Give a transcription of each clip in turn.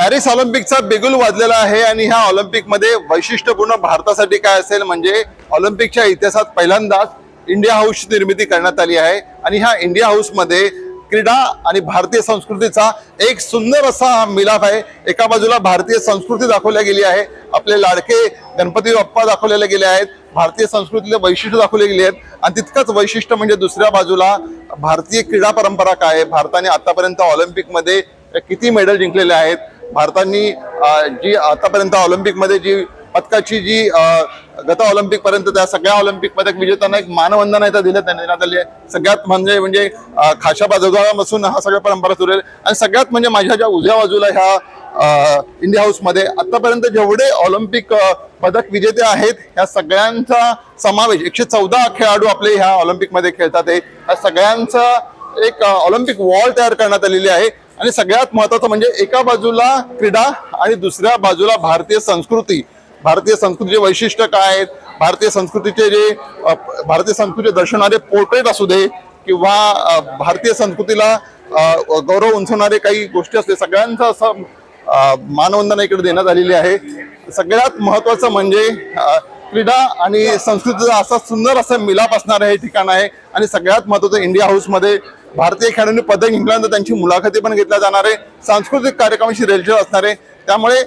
Paris ऑलिम्पिकचा बिगुल वाजलेला आहे आणि ह्या ऑलिम्पिकमध्ये वैशिष्ट्यपूर्ण भारतासाठी काय असेल म्हणजे ऑलिम्पिकच्या इतिहासात पहिल्यांदाच इंडिया हाऊसची निर्मिती करण्यात आली आहे आणि ह्या इंडिया हाऊसमध्ये क्रीडा आणि भारतीय संस्कृतीचा एक सुंदर असा मिलाफ आहे। एका बाजूला भारतीय संस्कृती दाखवली गेली आहे, आपले लाडके गणपती बाप्पा दाखवलेले गेले आहेत, भारतीय संस्कृतीचे वैशिष्ट्य दाखवले गेले आहेत आणि तितकंच वैशिष्ट्य म्हणजे दुसऱ्या बाजूला भारतीय क्रीडा परंपरा काय आहे, भारताने आतापर्यंत ऑलिम्पिकमध्ये किती मेडल जिंकलेले आहेत, भारताने जी आतापर्यंत ऑलिम्पिकमध्ये जी पदकाची जी गत ऑलिम्पिक पर्यंत त्या सगळ्या ऑलिम्पिक पदक विजेत्यांना एक मानवंदना इथं देण्यात आली आहे। सगळ्यात म्हणजे खाशा बाजूपासून हा सगळ्या परंपरा सुरू आहे आणि सगळ्यात म्हणजे माझ्या ज्या उजव्या बाजूला ह्या इंडिया हाऊसमध्ये आतापर्यंत जेवढे ऑलिम्पिक पदक विजेते आहेत ह्या सगळ्यांचा समावेश 114 खेळाडू आपले ह्या ऑलिम्पिकमध्ये खेळतात आहे। ह्या सगळ्यांचा एक ऑलिम्पिक वॉल तयार करण्यात आलेली आहे आणि सगळ्यात महत्त्वाचं म्हणजे एका बाजूला क्रीडा आणि दुसऱ्या बाजूला भारतीय संस्कृती, भारतीय संस्कृतीचे वैशिष्ट्य काय आहेत, भारतीय संस्कृतीचे दर्शवणारे पोर्ट्रेट असू दे किंवा भारतीय संस्कृतीला गौरव उंचवणारे काही गोष्टी असते, सगळ्यांचा असं मानवंदना इकडे देण्यात आलेली आहे। सगळ्यात महत्त्वाचं म्हणजे क्रीडा आणि संस्कृतीचा असा सुंदर असं मिलाप असणारं हे ठिकाण आहे आणि सगळ्यात महत्त्वाचं इंडिया हाऊसमध्ये भारतीय खेळाडूंनी पदक जिंकल्यानंतर त्यांची मुलाखती पण घेतल्या जाणार आहे, सांस्कृतिक कार्यक्रमाची रेलचेल असणार आहे। त्यामुळे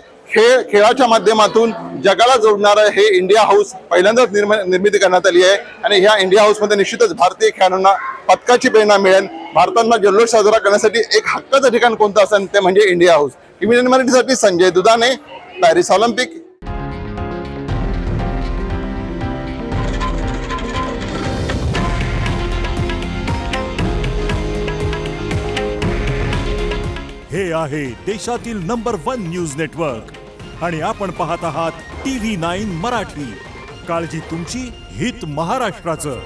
खेळाच्या माध्यमातून जगाला जोडणारं हे इंडिया हाऊस पहिल्यांदाच निर्मिती करण्यात आली आहे आणि ह्या इंडिया हाऊसमध्ये निश्चितच भारतीय खेळाडूंना पदकाची प्रेरणा मिळेल। भारताला जल्लोष साजरा करण्यासाठी एक हक्काचं ठिकाण कोणतं असेल ते म्हणजे इंडिया हाऊस। टीव्ही मराठीसाठी संजय दुधाने, पॅरिस ऑलिम्पिक। हे आहे देशातील नंबर 1 न्यूज नेटवर्क आणि आपण पाहत आहात TV9 मराठी। काळजी तुमची, हित महाराष्ट्राचं।